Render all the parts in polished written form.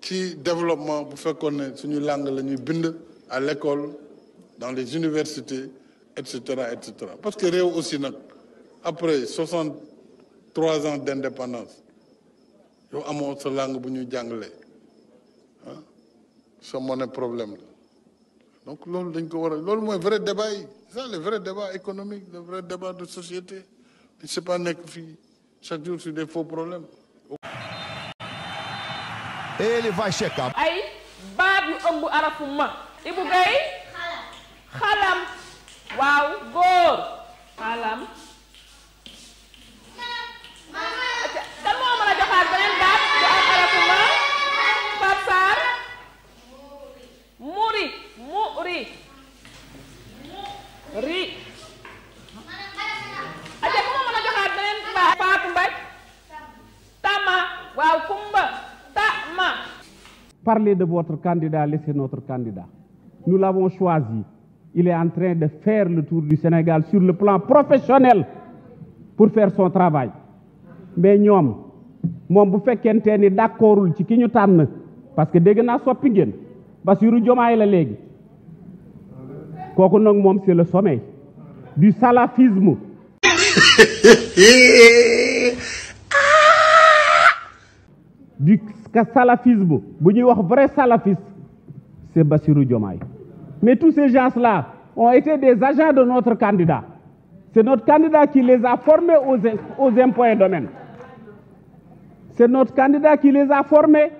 ci développement bu fekkoon ne suñu langue la ñuy bind à l'école dans les universités et cetera et cetera parce que réew aussi nag après 63 ans d'indépendance yow amoo sa langue bu ñuy jàngalee ah sa monnaie problème la donc loolu dañ ko war a loolu mooy vrai débat yi c'est ça le vrai débat économique le vrai débat de société il c'est pas nekk fii chaque jour sur des faux problèmes. Ele vai checar. ay baat yu ëmb arafu ma. Ibou Gueye. xalam. waaw góor. xalam. kan moo mën a joxaat beneen baat bu am arafu ma. Pape Sarr. muri. muri. ri. aja ku moo mën a joxaat beneen baat. Fatou Mbaye. tama. waaw kumba. tama. Parlez de votre candidat, laissez notre candidat. Nous l'avons choisi. Il est en train de faire le tour du Sénégal sur le plan professionnel pour faire son travail. Mais ñoom moom bu fekkente ni d'accordul ci ki ñu tànn parce que dégg naa soppi ngeen Bassirou Diomaye la léegi kooku nag moom c'est le sommet du salafisme. Du salafisme bu ñuy wax vrai salafiste c'est Bassirou Diomaye. Mais tous ces gens-là ont été des agents de notre candidat. C'est notre candidat qui les a formés aux impôts et domaines. C'est notre candidat qui les a formés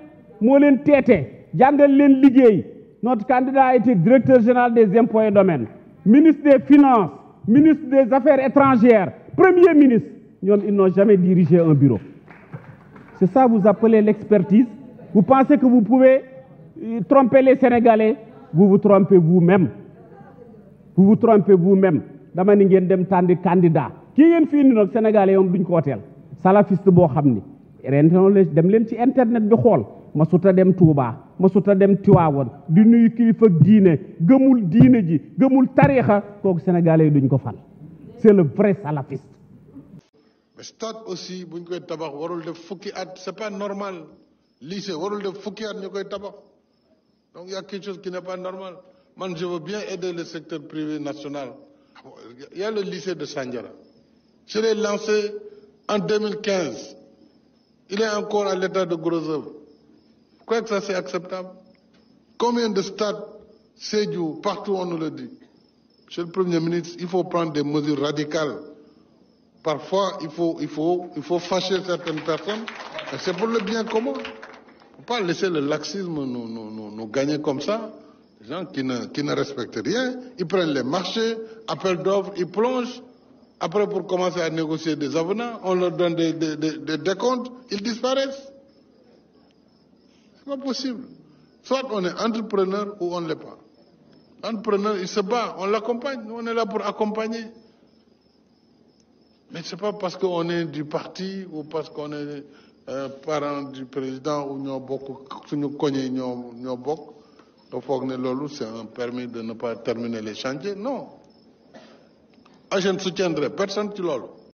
moo leen teete jàngal leen liggéey. Notre candidat a été directeur général des impôts et domaines, ministre des finances, ministre des affaires étrangères, premier ministre. Ñoom ils n'ont jamais dirigé un bureau. C'est ça vous appelez l'expertise. Vous pensez que vous pouvez tromper les Sénégalais, vous vous trompez vous-même. Vous vous trompez vous-même. Dama ni ngeen dem tànn candidat kii ngeen fi indi nag Sénégalais yoom duñ ko woteel salafiste boo xam ni ren dem leen ci internet bi xool ma suta dem Touba ma suta dem Tiwaawan di nuyu kilifa diine gëmul diine ji gëmul tariixa kooku Sénégalais yi duñ ko fal. C'est le vrai salafiste. Mais stade aussi bu ñu koy tabax warul def fukki at c'est pas normal lycée warul def fukki at ñu koy tabax donc il y a quelque chose qui n'est pas normal. Man je veux bien aider le secteur privé national. Il y a le lycée de Sandiara. Je l'ai lancé en 2015. Il est encore à l'état de gros œuvre. Vous croyez que ça c'est acceptable? Combien de stades Sédhiou, partout on nous le dit. Monsieur le Premier ministre, il faut prendre des mesures radicales. Parfois, il faut fâcher certaines personnes. Et c'est pour le bien commun. Il ne faut pas laisser le laxisme nous gagner comme ça. Les gens qui ne respectent rien, ils prennent les marchés, appels d'offres, ils plongent. Après, pour commencer à négocier des avenants, on leur donne des décomptes, ils disparaissent. C'est pas possible. Soit on est entrepreneur ou on ne l'est pas. L'entrepreneur, il se bat, on l'accompagne. Nous, on est là pour accompagner. Mais c'est pas parce qu'on est du parti ou parce qu'on est parent du président ou ñoo bokk suñu koñe ñoo bokk nga foog ne loolu c'est un permis de ne pas terminer les chantiers non. Je ne soutiendrai personne ci loolu.